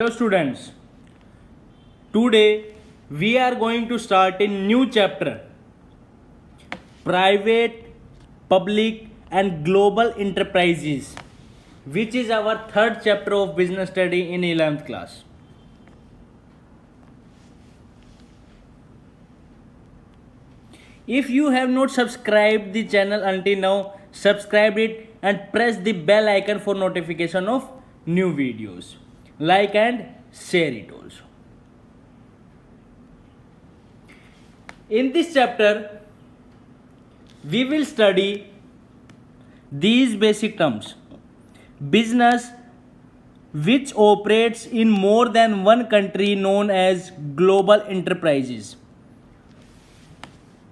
Hello students, today we are going to start a new chapter, Private, Public and Global Enterprises, which is our third chapter of business study in 11th class. If you have not subscribed the channel until now, subscribe it and press the bell icon for notification of new videos. Like and share it also. In this chapter, we will study these basic terms. Business which operates in more than one country known as global enterprises.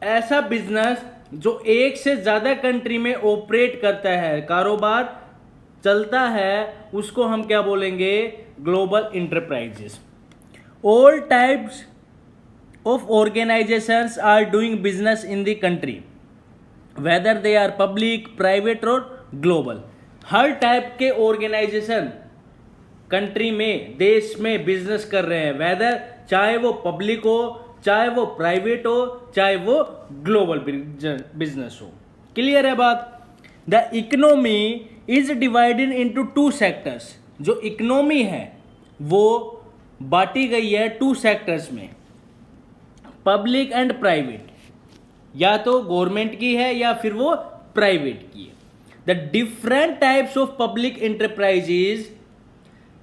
ऐसा business जो एक से ज़्यादा country में operate करता है, कारोबार चलता है, उसको हम क्या बोलेंगे? Global enterprises. All types of organisations are doing business in the country, whether they are public, private और ग्लोबल. हर टाइप के ऑर्गेनाइजेशन कंट्री में, देश में बिजनेस कर रहे हैं, वेदर चाहे वो पब्लिक हो, चाहे वो प्राइवेट हो, चाहे वो ग्लोबल बिजनेस हो. क्लियर है बात? The economy is divided into two sectors. जो इकोनॉमी है वो बांटी गई है टू सेक्टर्स में, पब्लिक एंड प्राइवेट. या तो गवर्नमेंट की है या फिर वो प्राइवेट की है. The different types of public enterprises,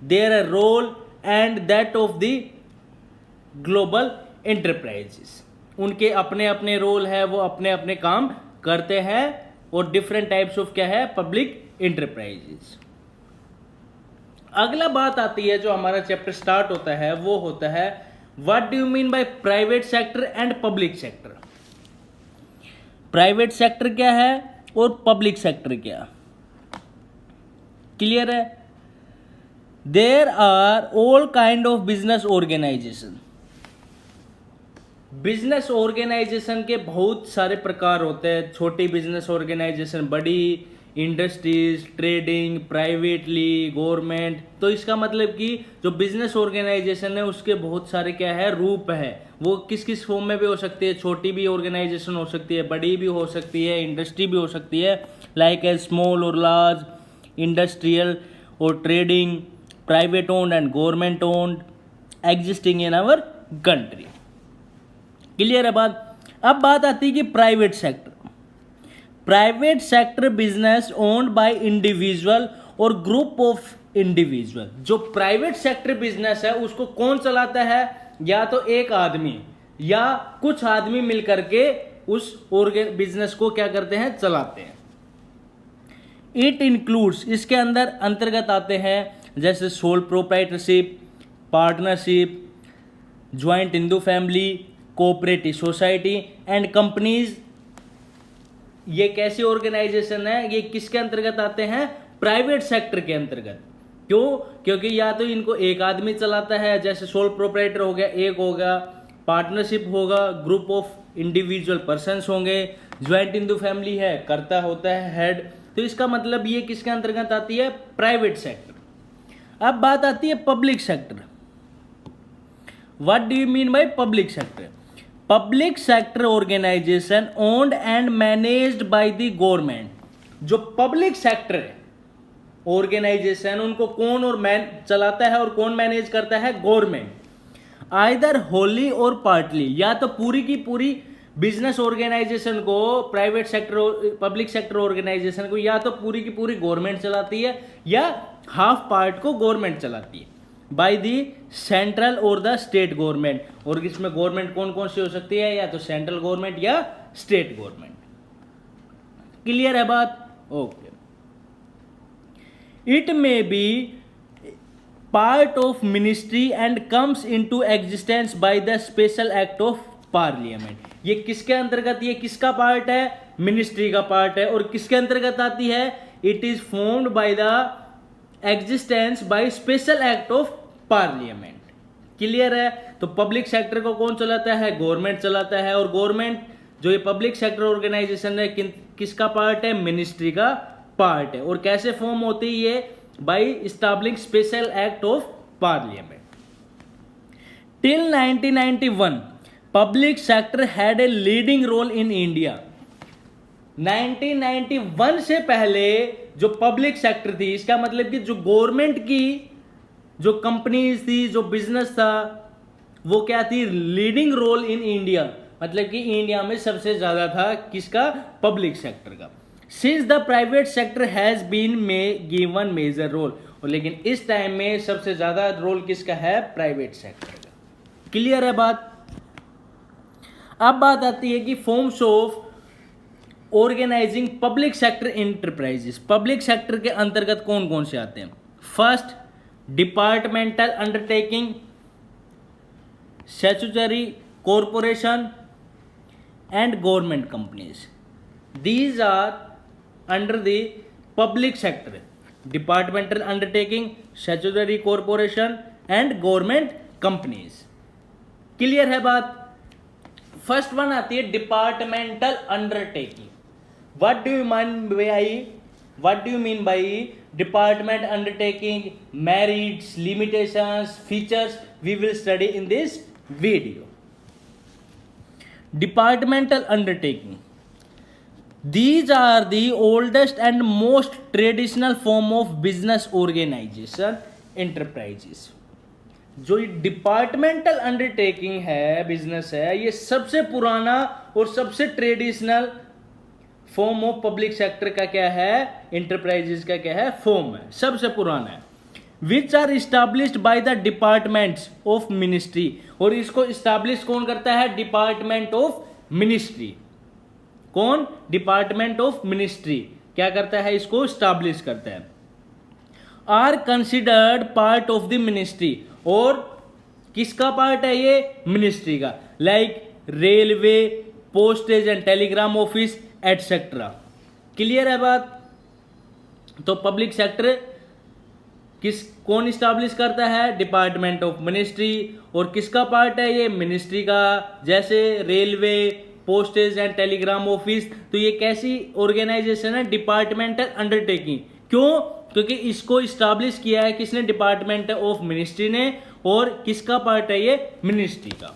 there are role and that of the global enterprises. उनके अपने अपने रोल है, वो अपने अपने काम करते हैं. और डिफरेंट टाइप्स ऑफ क्या है? Public enterprises. अगला बात आती है, जो हमारा चैप्टर स्टार्ट होता है वो होता है what do you mean by private sector and public sector. Private sector क्या है और पब्लिक सेक्टर क्या? क्लियर है? There are all kind of business organisation. Business organisation के बहुत सारे प्रकार होते हैं. छोटी बिजनेस ऑर्गेनाइजेशन, बड़ी इंडस्ट्रीज, ट्रेडिंग, प्राइवेटली, गवर्नमेंट. तो इसका मतलब कि जो बिजनेस ऑर्गेनाइजेशन है उसके बहुत सारे क्या है? रूप है. वो किस किस फॉर्म में भी हो सकती है. छोटी भी ऑर्गेनाइजेशन हो सकती है, बड़ी भी हो सकती है, इंडस्ट्री भी हो सकती है, लाइक ए स्मॉल और लार्ज, इंडस्ट्रियल और trading, private owned and government owned, existing in our country. Clear है बात? अब बात आती है कि private sector. Private sector business owned by individual और ग्रुप ऑफ इंडिविजुअल. जो प्राइवेट सेक्टर बिजनेस है उसको कौन चलाता है? या तो एक आदमी या कुछ आदमी मिलकर के उस बिजनेस को क्या करते हैं? चलाते हैं. इट इंक्लूड्स, इसके अंदर अंतर्गत आते हैं जैसे sole proprietorship, partnership, joint Hindu family, cooperative society and companies. ये कैसी ऑर्गेनाइजेशन है? ये किसके अंतर्गत आते हैं? प्राइवेट सेक्टर के अंतर्गत. क्यों? क्योंकि या तो इनको एक आदमी चलाता है, जैसे सोल प्रोप्राइटर हो गया, एक होगा, पार्टनरशिप होगा, ग्रुप ऑफ इंडिविजुअल पर्सन्स होंगे, ज्वाइंट हिंदू फैमिली है, करता होता है हेड. तो इसका मतलब ये किसके अंतर्गत आती है? Private sector. अब बात आती है public sector. What do you mean by public sector? Public sector organisation owned and managed by the government. जो पब्लिक सेक्टर है ऑर्गेनाइजेशन, उनको कौन और चलाता है और कौन मैनेज करता है? गवर्नमेंट. आइदर होली और पार्टली, या तो पूरी की पूरी बिजनेस ऑर्गेनाइजेशन को, private sector public sector organisation को या तो पूरी की पूरी गवर्नमेंट चलाती है या हाफ पार्ट को गवर्नमेंट चलाती है, बाय दी सेंट्रल और द स्टेट गवर्नमेंट. और इसमें गवर्नमेंट कौन कौन सी हो सकती है? या तो सेंट्रल गवर्नमेंट या स्टेट गवर्नमेंट. क्लियर है बात? Okay. It may be part of ministry and comes into existence by the special act of parliament. ये किसके अंतर्गत? ये किसका पार्ट है? मिनिस्ट्री का पार्ट है. और किसके अंतर्गत आती है? It is formed by the existence by special act of parliament. Clear है? तो पब्लिक सेक्टर को कौन चलाता है? गवर्नमेंट चलाता है. और गवर्नमेंट, जो ये पब्लिक सेक्टर ऑर्गेनाइजेशन है, किसका पार्ट है? मिनिस्ट्री का पार्ट है. और कैसे फॉर्म होती है ये? By establishing special act of Parliament. Till 1991, public sector had a leading role in India. 1991 से पहले जो पब्लिक सेक्टर थी, इसका मतलब कि जो गवर्नमेंट की जो कंपनीज थी, जो बिजनेस था, वो क्या थी, लीडिंग रोल इन इंडिया, मतलब कि इंडिया में सबसे ज्यादा था किसका, पब्लिक सेक्टर का. Since the private sector has been given major role, और लेकिन इस टाइम में सबसे ज्यादा रोल किसका है, प्राइवेट सेक्टर का. क्लियर है बात. अब बात आती है कि forms of organising public sector enterprises. Public sector के अंतर्गत कौन कौन से आते हैं. First, departmental undertaking, statutory corporation and government companies. These are under the public sector. Departmental undertaking, statutory corporation and government companies. Clear है बात. फर्स्ट वन आती है departmental undertaking. What do you mean by department undertaking, merits, limitations, features, we will study in this video. Departmental undertaking, these are the oldest and most traditional form of business organization enterprises. जो departmental undertaking है, business है, ये सबसे पुराना और सबसे traditional form of public sector का क्या है, इंटरप्राइजेस का क्या है, फॉर्म है, सबसे पुराना है. Which are established by the departments of ministry. और इसको इस्टेब्लिश कौन करता है, डिपार्टमेंट ऑफ मिनिस्ट्री. कौन, डिपार्टमेंट ऑफ मिनिस्ट्री क्या करता है, इसको इस्टेब्लिश करता है. Are considered part of the ministry. और किसका पार्ट है ये, मिनिस्ट्री का. Like railway, postage and telegram office etcetera. Clear है बात. तो पब्लिक सेक्टर कौन इस्टेब्लिश करता है, डिपार्टमेंट ऑफ मिनिस्ट्री. और किसका पार्ट है ये, मिनिस्ट्री का. जैसे railway, postage and telegram office. तो ये कैसी ऑर्गेनाइजेशन है, डिपार्टमेंटल अंडरटेकिंग. क्यों, क्योंकि इसको इस्टेब्लिश किया है किसने, डिपार्टमेंट ऑफ मिनिस्ट्री ने. और किसका पार्ट है ये, मिनिस्ट्री का.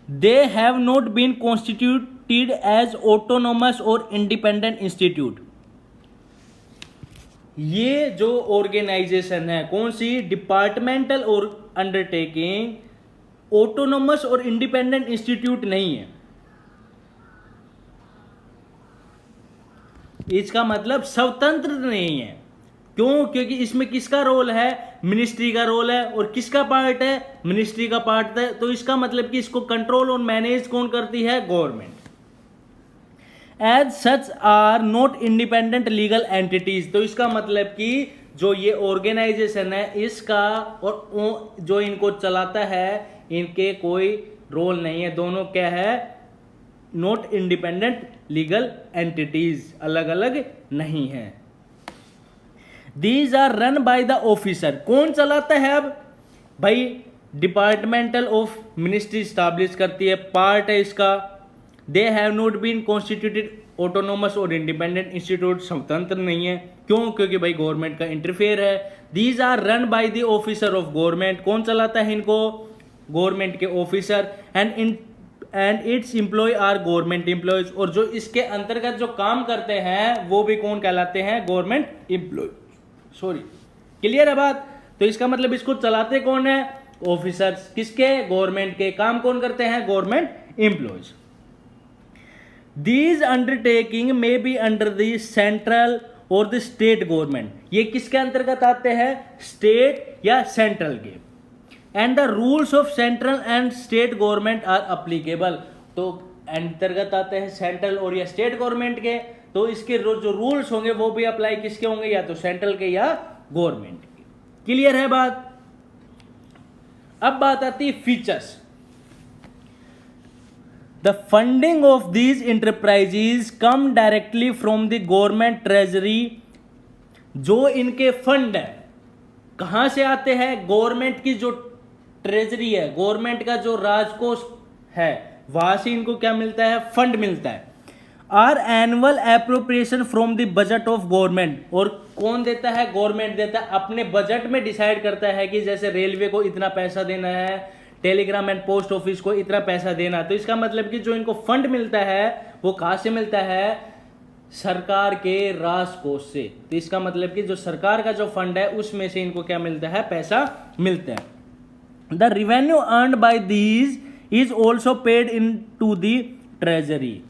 They have not been constituted as autonomous और इंडिपेंडेंट इंस्टीट्यूट. ये जो ऑर्गेनाइजेशन है, कौन सी, डिपार्टमेंटल और अंडरटेकिंग, ऑटोनोमस और इंडिपेंडेंट इंस्टीट्यूट नहीं है. इसका मतलब स्वतंत्र नहीं है. क्यों, क्योंकि इसमें किसका रोल है, मिनिस्ट्री का रोल है. और किसका पार्ट है, मिनिस्ट्री का पार्ट है. तो इसका मतलब कि इसको कंट्रोल और मैनेज कौन करती है, government. As such are not independent legal entities. तो इसका मतलब कि जो ये ऑर्गेनाइजेशन है, इसका और जो इनको चलाता है, इनके कोई रोल नहीं है. दोनों क्या है, नॉट इंडिपेंडेंट लीगल एंटिटीज, अलग अलग नहीं है. These are run by the officer. कौन चलाता है अब भाई, डिपार्टमेंटल ऑफ मिनिस्ट्री स्टैब्लिश करती है, पार्ट है इसका. They have not been constituted autonomous और इंडिपेंडेंट इंस्टीट्यूट, स्वतंत्र नहीं है. क्यों, क्योंकि भाई गवर्नमेंट का इंटरफेयर है. These are run by the officer of government. कौन चलाता है इनको, गवर्नमेंट के officer. And its employ are government employees. और जो इसके अंतर्गत जो काम करते हैं वो भी कौन कहलाते हैं, गवर्नमेंट एम्प्लॉय. सॉरी, क्लियर है बात. तो इसका मतलब इसको चलाते कौन है, ऑफिसर्स. किसके, गवर्नमेंट के. काम कौन करते हैं, government employees. These undertaking may be under the central और द स्टेट गवर्नमेंट. ये किसके अंतर्गत आते हैं, स्टेट या सेंट्रल के. And the rules of central and state government are applicable. तो अंतर्गत आते हैं सेंट्रल और या स्टेट गवर्नमेंट के. तो इसके जो रूल्स होंगे वो भी अप्लाई किसके होंगे, या तो सेंट्रल के या गवर्नमेंट के. क्लियर है बात. अब बात आती है features. The funding of these enterprises come directly from the government treasury. जो इनके फंड है कहां से आते हैं, गवर्नमेंट की जो ट्रेजरी है, गवर्नमेंट का जो राजकोष है, वहां से इनको क्या मिलता है, फंड मिलता है. Are annual appropriation from the budget of government. और कौन देता है? गवर्नमेंट देता है, अपने बजट में डिसाइड करता है कि जैसे रेलवे को इतना पैसा देना है, टेलीग्राम एंड पोस्ट ऑफिस को इतना पैसा देना। तो इसका मतलब कि जो इनको फंड मिलता है वो कहाँ से मिलता है? सरकार के राजकोष से। तो इसका मतलब कि जो सरकार का जो फंड है उसमें से इनको क्या मिलता है? पैसा मिलता है। The revenue earned by these is also paid into the treasury.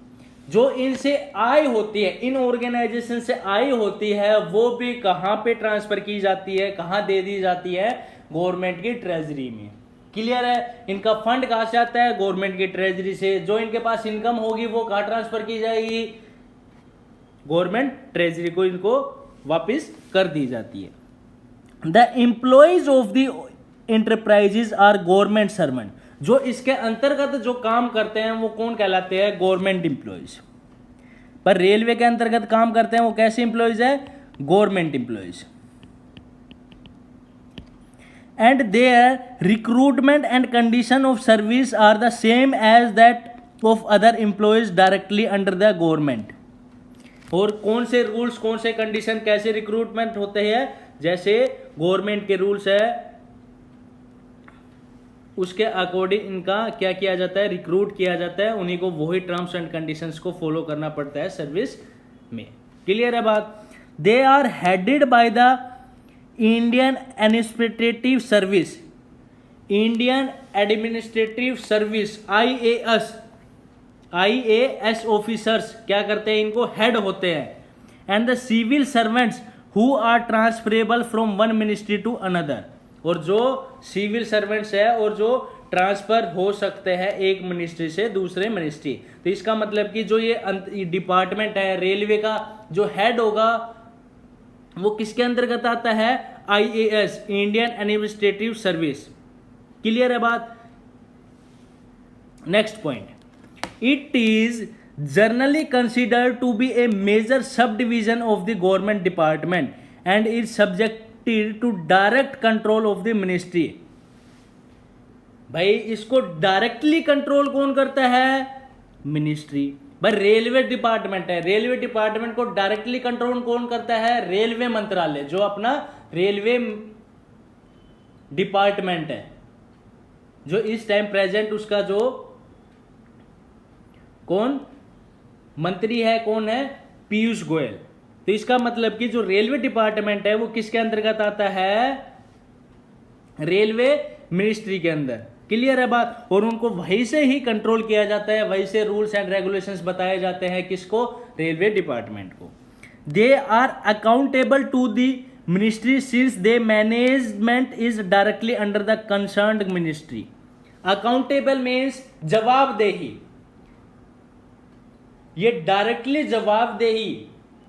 जो इनसे आय होती है, इन ऑर्गेनाइजेशन से आय होती है, वो भी कहां पे ट्रांसफर की जाती है, कहां दे दी जाती है? गवर्नमेंट की ट्रेजरी में। क्लियर है? इनका फंड कहां से आता है? गवर्नमेंट की ट्रेजरी से। जो इनके पास इनकम होगी वो कहां ट्रांसफर की जाएगी? गवर्नमेंट ट्रेजरी को इनको वापस कर दी जाती है। The employees of the enterprises are government servant. जो इसके अंतर्गत जो काम करते हैं वो कौन कहलाते हैं? Government employees. पर रेलवे के अंतर्गत काम करते हैं वो कैसे एम्प्लॉइज है? Government employees. And their recruitment and condition of service are the same as that of other employees directly under the government. और कौन से रूल्स, कौन से कंडीशन, कैसे रिक्रूटमेंट होते हैं? जैसे गवर्नमेंट के रूल्स है उसके अकॉर्डिंग इनका क्या किया जाता है? रिक्रूट किया जाता है। उन्हीं को वही टर्म्स एंड कंडीशंस को फॉलो करना पड़ता है सर्विस में। क्लियर है बात? They are headed by the Indian administrative service. Indian administrative service IAS officers क्या करते हैं? इनको हेड होते हैं। And the civil servants who are transferable from one ministry to another. और जो सिविल सर्वेंट्स है और जो ट्रांसफर हो सकते हैं एक मिनिस्ट्री से दूसरे मिनिस्ट्री। तो इसका मतलब कि जो ये डिपार्टमेंट है रेलवे का, जो हेड होगा वो किसके अंतर्गत आता है? IAS, Indian administrative service. Clear है बात? Next point, it is generally considered to be a major sub division of the government department and is subjected to direct control of the ministry. भाई इसको डायरेक्टली कंट्रोल कौन करता है? Ministry. भाई railway department है, railway department को directly control कौन करता है? रेलवे मंत्रालय, जो अपना रेलवे डिपार्टमेंट है, जो इस टाइम प्रेजेंट उसका जो कौन मंत्री है, कौन है? पीयूष गोयल। तो इसका मतलब कि जो रेलवे डिपार्टमेंट है वो किसके अंतर्गत आता है? रेलवे मिनिस्ट्री के अंदर। क्लियर है बात? और उनको वहीं से ही कंट्रोल किया जाता है, वहीं से रूल्स एंड रेगुलेशंस बताए जाते हैं। किसको? रेलवे डिपार्टमेंट को। They are accountable to the ministry since they management is directly under the concerned ministry. Accountable means जवाबदेही। ये डायरेक्टली जवाबदेही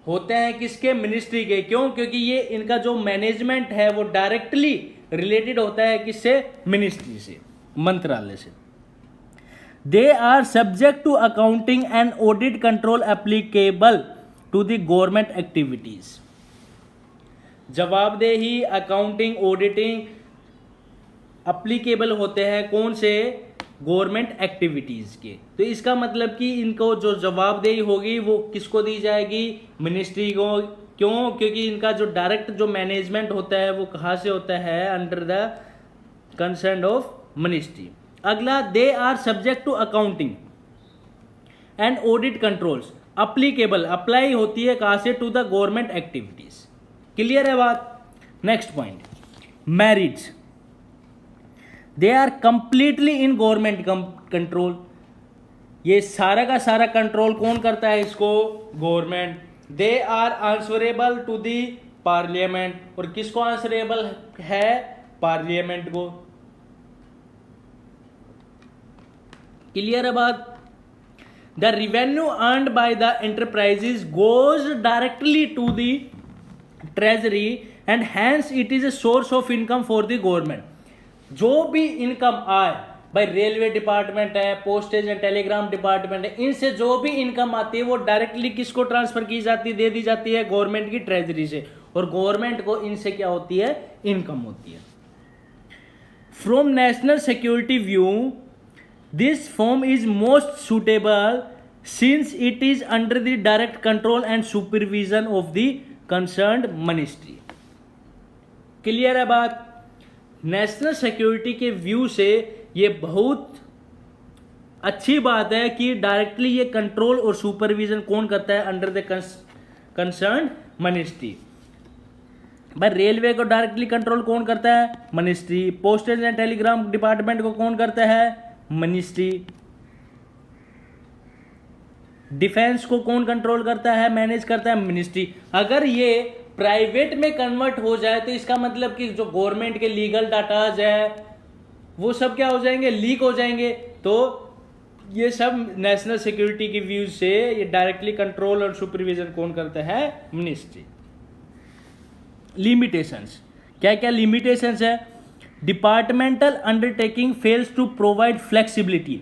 होते हैं किसके? मिनिस्ट्री के। क्यों? क्योंकि ये इनका जो मैनेजमेंट है वो डायरेक्टली रिलेटेड होता है किससे? मिनिस्ट्री से, मंत्रालय से। They are subject to accounting and audit control applicable to the government activities. जवाबदेही, अकाउंटिंग, ऑडिटिंग एप्लीकेबल होते हैं कौन से? गवर्नमेंट एक्टिविटीज के। तो इसका मतलब कि इनको जो जवाबदेही होगी वो किसको दी जाएगी? मिनिस्ट्री को। क्यों? क्योंकि इनका जो डायरेक्ट जो मैनेजमेंट होता है वो कहाँ से होता है? Under the concern of ministry. अगला, they are subject to accounting and audit controls applicable, apply होती है कहाँ से? To the government activities. Clear है बात? Next point, merits. They are completely in government control. ये सारा का सारा कंट्रोल कौन करता है इसको? Government. They are answerable to the parliament. और किसको आंसरेबल है? पार्लियामेंट को। क्लियर है बात? The revenue earned by the enterprises goes directly to the treasury and hence it is a source of income for the government. जो भी income आए, भाई रेलवे डिपार्टमेंट है, पोस्टेज एंड टेलीग्राम डिपार्टमेंट है, इनसे जो भी इनकम आती है वो डायरेक्टली किसको ट्रांसफर की जाती है? दे दी जाती है गवर्नमेंट की ट्रेजरी से। और गवर्नमेंट को इनसे क्या होती है? इनकम होती है। From national security view this form is most suitable since it is under the direct control and supervision of the concerned ministry। Clear है बात। नेशनल सिक्योरिटी के व्यू से ये बहुत अच्छी बात है कि डायरेक्टली ये कंट्रोल और सुपरविजन कौन करता है, अंडर द कंसर्न मिनिस्ट्री। भाई रेलवे को डायरेक्टली कंट्रोल कौन करता है, ministry. Postage and telegram department को कौन करता है, मिनिस्ट्री। डिफेंस को कौन कंट्रोल करता है, मैनेज करता है, मिनिस्ट्री। अगर ये प्राइवेट में कन्वर्ट हो जाए तो इसका मतलब कि जो गवर्नमेंट के लीगल डाटाज है वो सब क्या हो जाएंगे, लीक हो जाएंगे। तो ये सब नेशनल सिक्योरिटी की व्यू से ये डायरेक्टली कंट्रोल और सुपरविजन कौन करता है, मिनिस्ट्री। लिमिटेशंस, क्या क्या लिमिटेशंस है। Departmental undertaking fails to provide flexibility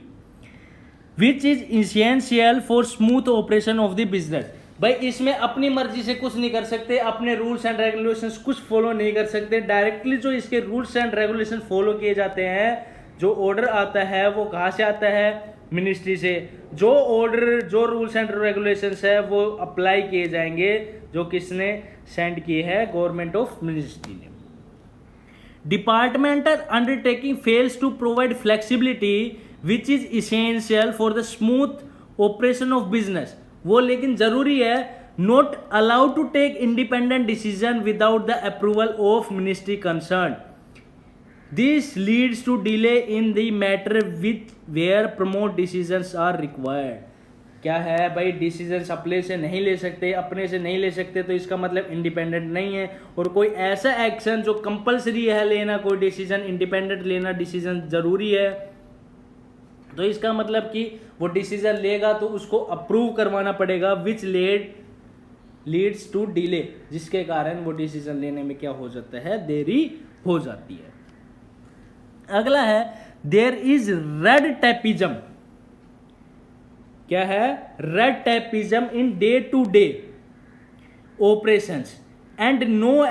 which is essential for smooth operation of the business. भाई इसमें अपनी मर्जी से कुछ नहीं कर सकते, अपने रूल्स एंड रेगुलेशंस कुछ फॉलो नहीं कर सकते। डायरेक्टली जो इसके रूल्स एंड रेगुलेशन फॉलो किए जाते हैं, जो ऑर्डर आता है वो कहाँ से आता है, मिनिस्ट्री से। जो ऑर्डर, जो रूल्स एंड रेगुलेशंस है वो अप्लाई किए जाएंगे जो किसने सेंड किए हैं, गवर्नमेंट ऑफ मिनिस्ट्री ने। Departmental undertaking fails to provide flexibility which is essential for the smooth operation of business. वो लेकिन जरूरी है, not allowed to take independent decision without the approval of ministry concern. This leads to delay in the matter with where prompt decisions are required. क्या है भाई, decisions अपने से नहीं ले सकते, अपने से नहीं ले सकते तो इसका मतलब इंडिपेंडेंट नहीं है। और कोई ऐसा एक्शन जो कंपलसरी है लेना, कोई डिसीजन इंडिपेंडेंट लेना डिसीजन जरूरी है, तो इसका मतलब कि वो डिसीजन लेगा तो उसको अप्रूव करवाना पड़ेगा, विच लीड्स टू डिले, जिसके कारण वो डिसीजन लेने में क्या हो जाता है, देरी हो जाती है। अगला है देयर इज रेड टेपिज्म। क्या है, red tapism in day to day operations and no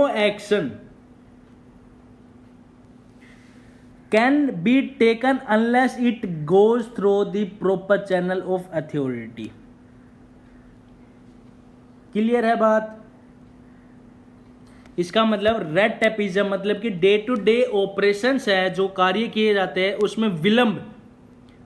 action can be taken unless it goes through the proper channel of authority। Clear है बात। इसका मतलब रेड टेपिज्म मतलब कि डे टू डे ऑपरेशंस है, जो कार्य किए जाते हैं उसमें विलंब।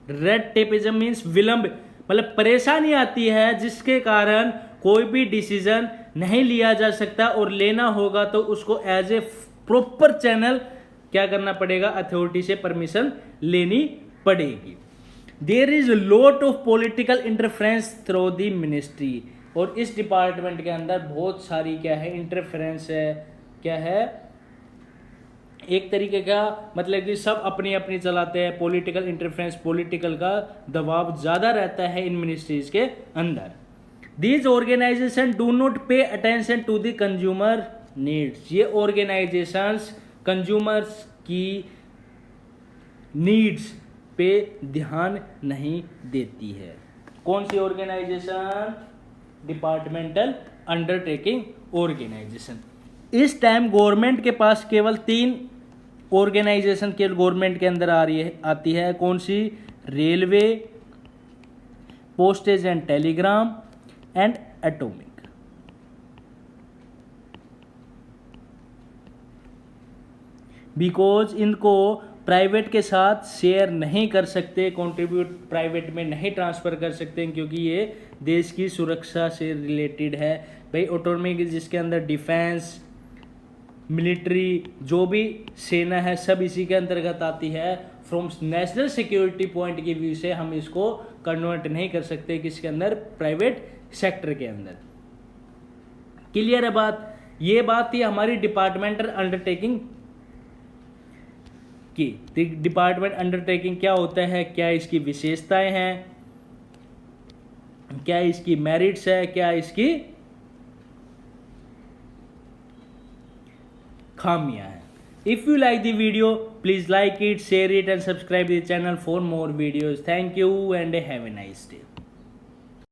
रेड टेपिज्म मीन्स विलंब, मतलब परेशानी आती है जिसके कारण कोई भी डिसीजन नहीं लिया जा सकता, और लेना होगा तो उसको एज ए प्रॉपर चैनल क्या करना पड़ेगा, अथॉरिटी से परमिशन लेनी पड़ेगी। There is lot of political interference through the ministry. और इस डिपार्टमेंट के अंदर बहुत सारी क्या है, इंटरफेरेंस है। क्या है, एक तरीके का मतलब कि सब अपनी अपनी चलाते हैं, पॉलिटिकल इंटरफेरेंस, पॉलिटिकल का दबाव ज्यादा रहता है इन मिनिस्ट्रीज के अंदर। These organisation do not pay attention to the consumer needs. ये ऑर्गेनाइजेशंस कंज्यूमर्स की नीड्स पे ध्यान नहीं देती है। कौन सी ऑर्गेनाइजेशन, डिपार्टमेंटल अंडरटेकिंग ऑर्गेनाइजेशन। इस टाइम गवर्नमेंट के पास केवल 3 ऑर्गेनाइजेशन के गवर्नमेंट के अंदर आती है। कौन सी, railway, postage and telegram and atomic. Because इनको प्राइवेट के साथ शेयर नहीं कर सकते, कंट्रीब्यूट प्राइवेट में नहीं ट्रांसफ़र कर सकते, क्योंकि ये देश की सुरक्षा से रिलेटेड है। भाई ऑटोनॉमी जिसके अंदर डिफेंस, मिलिट्री, जो भी सेना है सब इसी के अंतर्गत आती है। फ्रॉम नेशनल सिक्योरिटी पॉइंट की व्यू से हम इसको कन्वर्ट नहीं कर सकते किसके अंदर, प्राइवेट सेक्टर के अंदर। क्लियर है बात। ये बात थी हमारी डिपार्टमेंटल अंडरटेकिंग की। डिपार्टमेंट अंडरटेकिंग क्या होता है, क्या इसकी विशेषताएं हैं, क्या इसकी मेरिट्स है, क्या इसकी खामियां हैं। If you like the video please like it, share it and subscribe the channel for more videos. Thank you and have a nice day.